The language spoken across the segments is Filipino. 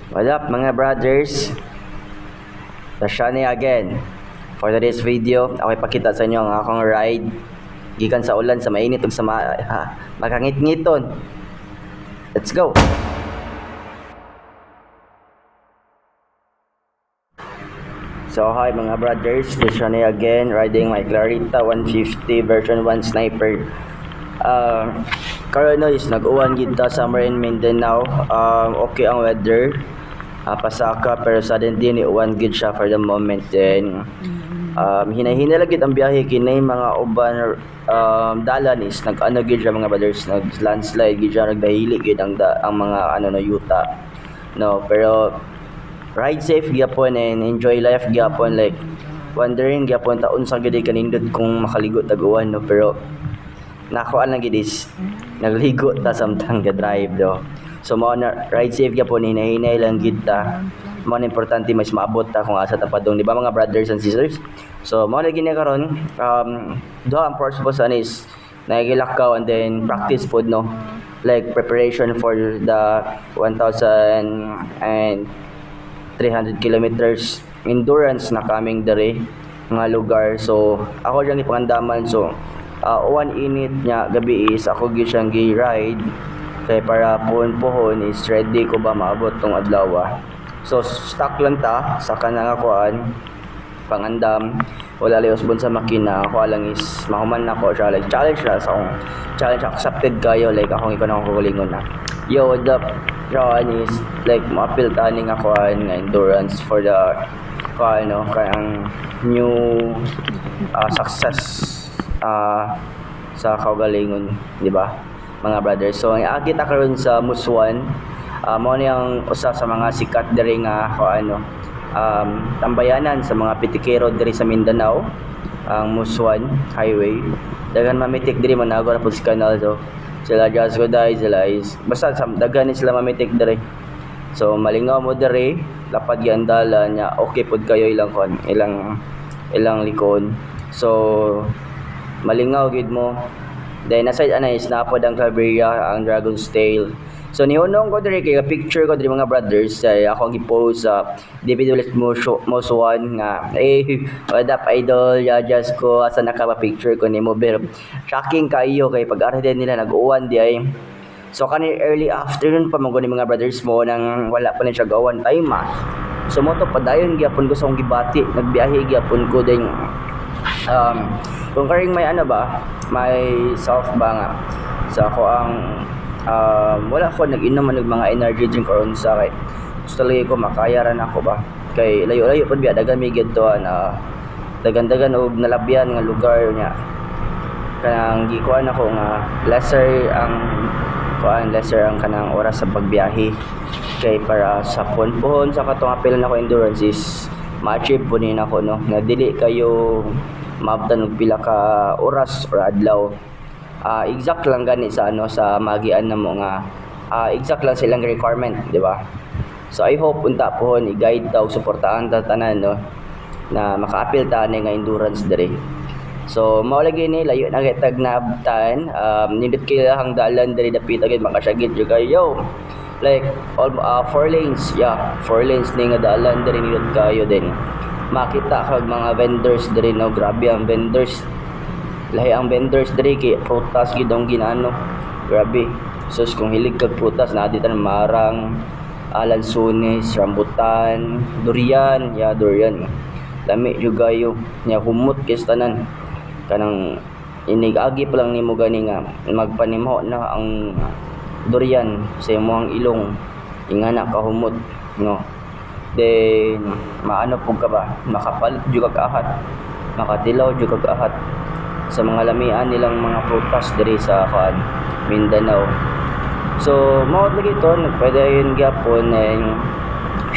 What up mga brothers? Shani again. For today's video, ako ipakita sa inyo ang akong ride gikan sa ulan sa mainit ug sa makangit-ngiton. Let's go. So hi mga brothers, this is Shani again, riding my Clarita 150 version 1 Sniper. Karon is nag-uwan gid ta summer in Mindanao. Okay ang weather. Pasaka pero suddenly ni uwan gid siya for the moment. Then hinay-hinay lang gid ang biyahe kini mga uban dalan is nag-ano gid siya mga brothers, nag-landslide gid siya, nagdahili gid ang mga yuta. No, pero ride safe gyapon and enjoy life gyapon, like wondering gyapon taon sa gid kanindot kung makaligo tag-uwan, no, pero nakuan lang gid is nagligo ta samtang ga-drive do. So mao na ride safe gyapon, hinay-hinay lang gid ta. Mao na importante mas maabot ta kung asa ta padong, di ba mga brothers and sisters? So mao na gini karon, duha ang purpose ani is nagilakaw and then practice pod, no, like preparation for the 1,300 kilometers endurance na coming dere nga lugar. So ako diyang ipangandaman. So uwan init nya gabi is ako gyud siyang gi-ride kay para pohon is ready ko ba maabot tong adlaw. So stuck lang ta sa kanang akuan pangandam, wala li usbon sa makina. Ako lang is mahuman nako siya, like challenge na sa akong challenge accepted kayo, like akong ikaw na akong kulingon na yo what up. Yan is like ma-appeal taning akuan nga endurance for the kayang new success sa kaugalingon, di ba mga brothers? So kita karon sa Muswan, mo ni ang usa sa mga sikat diri nga tambayanan sa mga pitikero diri sa Mindanao, ang Muswan Highway. Dagan mamitik diri manago na pud sa kanal. So sila just go die, sila is basta dagan sila mamitik diri. So malingaw mo diri, lapad gyud dalan nya, okay pud kayo ilang likon. So malingaw gid mo. Then aside is napod ang Claveria, ang Dragon's Tail. So nihunong ko diri kay picture ko diri mga brothers, ako gi-post sa DPWS Muswan nga what up idol, just ko asa naka-picture ko nimo. Pero shocking kayo kay pag-ara din nila nag-uwan di ay. So kani early afternoon pa man ni mga brothers mo nang wala pa ni siya gawan time. So mo to padayon gyapon ko sa akong gibati, nagbiyahe gyapon ko din. Kung karing may may self ba nga sa ako ang wala ko nag-inom man ng mga energy drink or unsa kay gusto lagi ko makayaran ako ba kay layo-layo pud biya dagan mi gid to na dagan-dagan og nalabyan nga lugar nya. Kanang gikuan ako nga lesser ang kanang oras sa pagbiyahe kay para sa pohon sa katong apil na ko endurance is ma-achieve po ni nako, no, nga dili kayo maabtan og pila ka oras or adlaw. Exact lang gani sa sa magian na mo nga exact lang silang requirement, di ba? So I hope unta pohon i-guide daw suportahan ta tanan, no, na maka-apil ta nga endurance diri. So mao lagi ni layo na kitag naabtan, nindot kay hang dalan diri dapit agad makasyagit jud kayo. Like all 4 lanes, 4 lanes ni nga dalan diri nindot kayo din. Makita kag mga vendors diri, no, grabe ang vendors. Lahi ang vendors diri kay prutas gid ang ginano. Grabe. Sus kung hilig kag prutas na ditan marang, lansones, rambutan, durian, durian. Lami jud kayo. Nya humot kay tanan. Kanang inigagi pa lang nimo gani nga magpanimho na ang durian sa imong ilong ingana ka humot, no. Then maano pug ka ba, makapalit jud kag ahat, makatilaw jud kag ahat sa mga lamian nilang mga prutas diri sa Mindanao. So mao lagi to pwede yun gyapon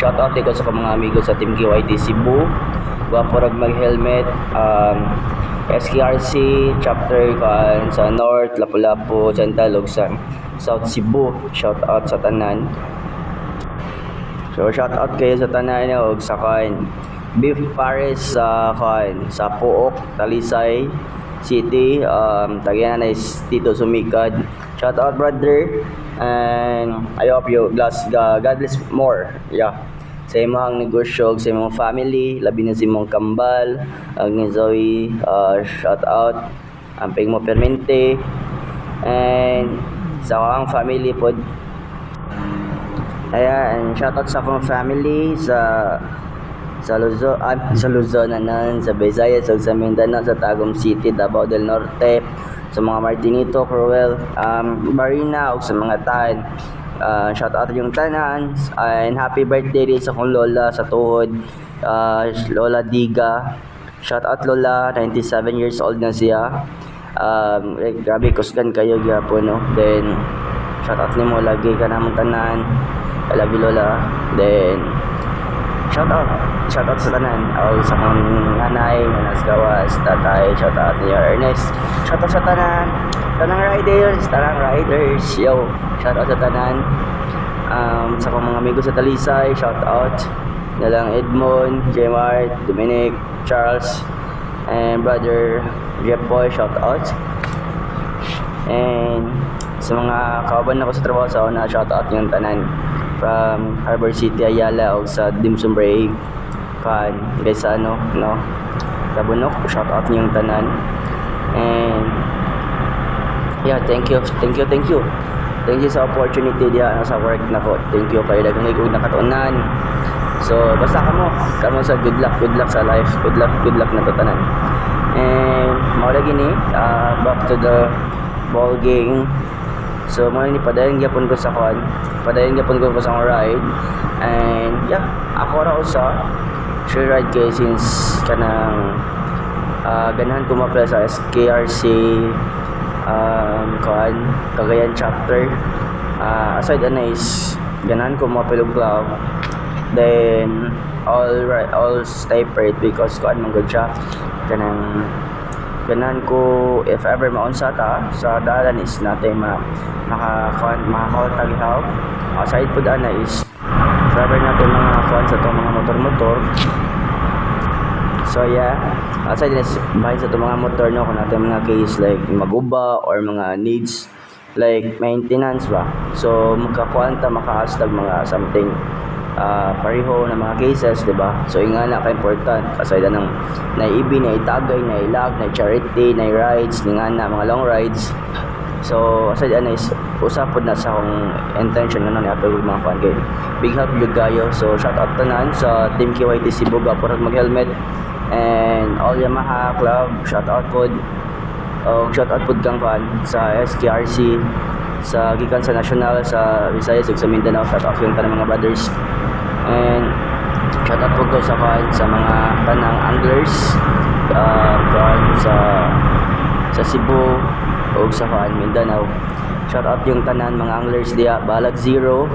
shout out ko sa mga amigo sa Team KYT Cebu, gwapo rag mag helmet. SKRC chapter sa North, Lapu-Lapu, Central ug sa South Cebu, shout out sa tanan. So shout out kayo sa tanan og sa Beef Paris sa Puok, Talisay City. Tagyan na is Tito Sumikad. Shout out brother. And I hope you God bless more. Yeah. Sa imong negosyo, sa imong family, labi na sa imong kambal, ang ni Zoe, shout out, amping mo permente, and sa akong family pod. Ayan, shout out sa akong family sa Luzon nanan, sa Visayas, sa Mindanao, sa Tagum City, Davao del Norte, sa mga Martinito, Cruel, Marina, o sa mga tan. Shout out yung tanan, and happy birthday din sa akong lola sa tuhod, Lola Diga. Shout out Lola, 97 years old na siya. Grabe kusgan kayo gyapon, no. Then shout out nimo lagi ka namong tanan. I love you, Lola. Then shout out sa tanan, o sa akong nanay nga nasa gawas, tatay, shout out niya Ernest. Shout out sa tanang riders, yo, shout out sa tanan. Sa akong mga amigo sa Talisay, shout out nalang Edmond, Jmart, Dominic, Charles, and brother Jepoy, shout out. And sa mga kauban ako sa trabaho sa una, shout out yung tanan from Harbor City, Ayala, o sa Dimsum Break kan guys sa no Tabunok, shout out yung tanan. And yeah, thank you sa opportunity diha sa work nako. Thank you kayo daghang igog nakatunan. So basta kamo sa good luck sa life, good luck na to tanan. And mao lagi ni back to the ball game. So mo ni padayon gyapon ko sa ride. And yeah, ako ra usa sure ride kay since kanang ganahan ko ma-apply sa SKRC Cagayan chapter. Aside ana is ganahan ko ma-apply og club. Then all stay prayed because kuan man gud siya kanang ganahan ko if ever maunsa ta sa dalan is natin makakawal. Aside po ana is if ever natin mga kuan sa itong mga motor. So yeah, aside is bahay sa itong mga motor no, kung natin mga case like maguba or mga needs like maintenance ba. So maka-hashtag mga something pareho na mga cases, di ba? So yung nga na ka-important aside ng naiibi, naitagay, nailag, na charity, na rides, nga na mga long rides. So aside is usapod na sa akong intention nga ni apel mga fan kay big help jud kayo. So shout out tanan sa Team KYTC Buga para mag-helmet and all Yamaha Club, shout out pod kang fan sa SKRC sa gikan sa national sa Visayas ug sa Mindanao, shout out yung tanang mga brothers. And shout out po ko sa mga tanang anglers sa Cebu o sa Mindanao. Shout out yung tanan mga anglers diya Balag Zero.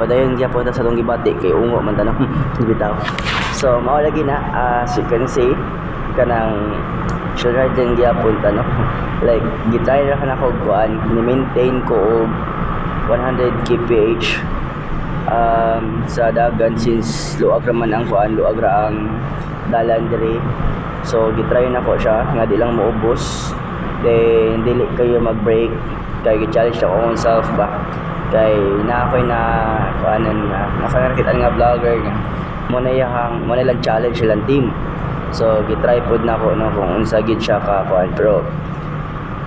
Padayon gyapon ta sa tong gibati kay ungo man tanong bitaw. So mao lagi na as you can see kanang sure din gyapon ta no. Like gitry ra kana ko kuan ni maintain ko og 100 kph sa dagan since luag ra man ang dalan diri. So gitry na ko siya nga di lang maubos. Then dili kayo mag-break kay gi-challenge ako on self ba. Kay ako'y nakita nga vlogger nga mo na lang challenge silang team. So gitry pod na ko no kung unsa gid siya ka kuan. Pero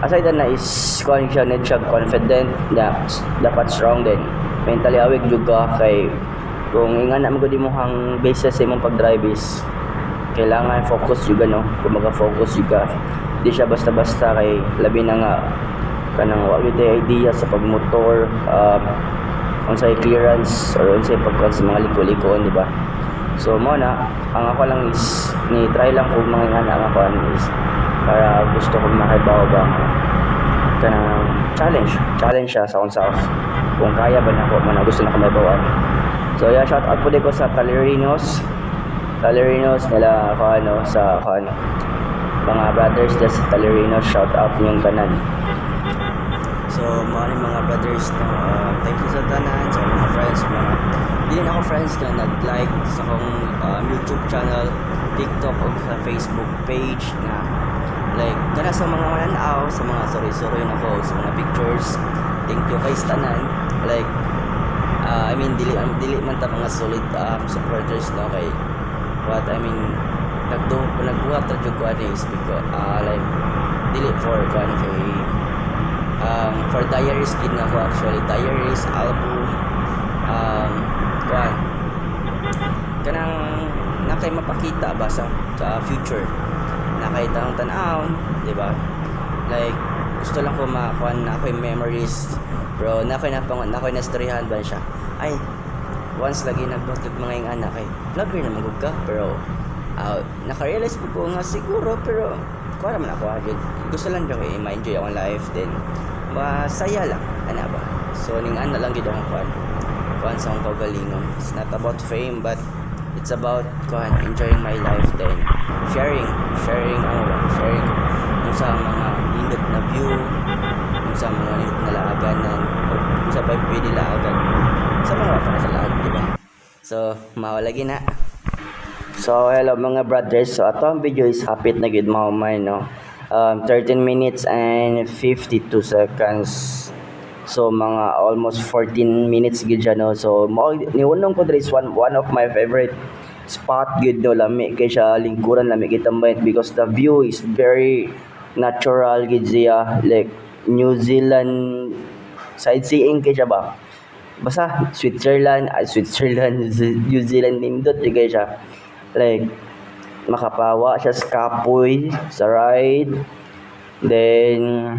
aside na is kuan siya net siya confident na dapat strong din. Mentally awake jud ka kay kung ingana mo gud imong basis sa imong pag-drive is kailangan focus jud no. Kung maga-focus jud ka, di siya basta-basta kay labi na nga kanang wa gyud idea sa pagmotor, unsay clearance or unsay pagkuan sa mga liko-likoon, di ba? So mo na ang ako lang is ni try lang kung mga ingana ang ako is para gusto ko makibaw ba kanang challenge siya sa self kung kaya ba na ako man gusto na ko maibawaan. So yeah, shout out po din ko sa Talerinos nila sa mga brothers sa Talerinos, shout out niyong kanan. So mga brothers no, thank you sa tanan sa mga friends hindi na ako friends na nag-like sa akong YouTube channel, TikTok o sa Facebook page na like kana sa mga mananaw sa mga story na ko sa mga pictures thank you kay tanan. Like I mean dili man ta mga solid supporters no kay what I mean nagbuhat ra jud ko ani is because like dili for kay for diaries gid na ko actually diaries album kuan kanang nakay mapakita ba sa future nakay tan-aw di ba like gusto lang ko makuan na ako'y memories bro na ako'y nastoryahan ba siya ay once lagi nagbuhat mga yung anak kay vlogger na magug ka pero naka-realize ko nga siguro pero kuha naman ako agad gusto lang dyan kay ma-enjoy akong life then masaya lang ana ba so ning ana lang gid akong kuan sa akong kaugalingon it's not about fame but it's about kuan enjoying my life then sharing kung sa mga nindot na view kung sa mga nindot na laaganan kung sa pa pwede laagan sa mga para sa lahat diba so mawalagi na so hello mga brothers so ato ang video is hapit na gid mahuman no 13 minutes and 52 seconds so mga almost 14 minutes gid siya no so niunong ko diri is one of my favorite spot gid no lami kay siya lingkuran lami kitambay because the view is very natural gid siya like New Zealand sightseeing kay siya ba basta Switzerland New Zealand nindot kay siya like makapawa siya sa kapoy sa ride then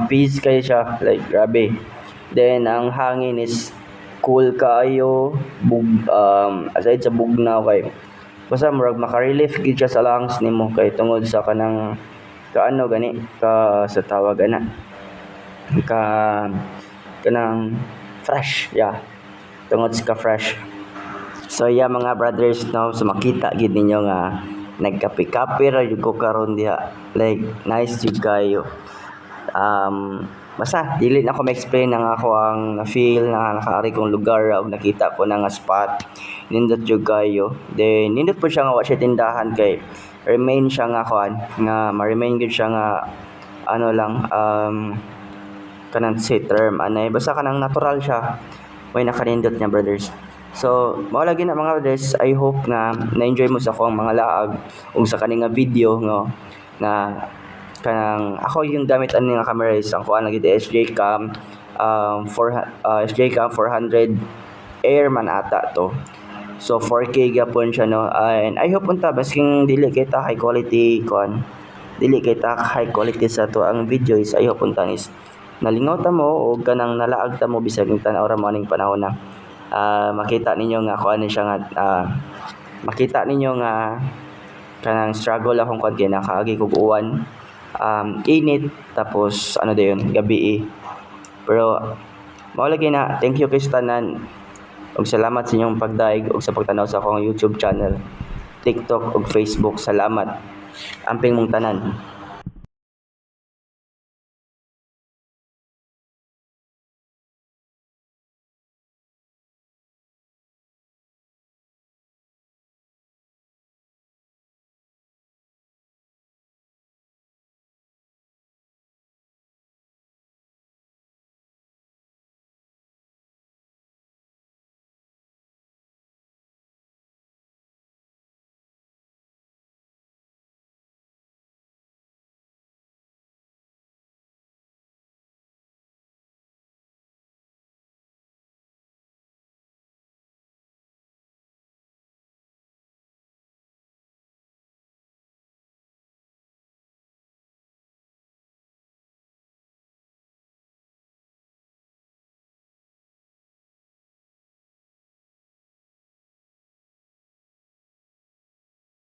peace kay siya like grabe then ang hangin is cool kaayo aside sa bugnaw kay basta murag makarelief gid siya sa lungs nimo kay tungod sa kanang kaano gani ka sa tawag ana kanang fresh tungod sa fresh so mga brothers no so makita gid ninyo nga nagkape-kape ra jud ko karon diha like nice jud kayo basta dili na ako ma-explain ang ako ang na-feel na nakaari kong lugar ug nakita ko na nga spot nindot jud kayo then nindot po siya nga wa siya tindahan kay remain siya nga kuan nga ma-remain gid siya nga ano lang kanang say term anay basta kanang natural siya way nakanindot niya brothers so mao lagi na mga brothers I hope nga na-enjoy mo sa akong mga laag ug sa kaning video no na kanang ako yung gamit ani nga camera is ang kuan lagi SJ Cam SJ Cam 400 Air man ata to so 4K gapon siya no and I hope unta basking dili kita high quality kuan dili kita high quality sa to ang video is I hope unta is nalingaw ta mo o kanang nalaag ta mo bisag tan-aw ra mo ning panahon na makita ninyo nga kuan siya nga makita ninyo nga kanang struggle akong kuan kay nakaagi kog uwan init tapos ano dayon gabi pero mao lagi na thank you kay tanan ug salamat sa inyong pagdaig ug sa pagtanaw sa akong YouTube channel TikTok ug Facebook salamat amping mong tanan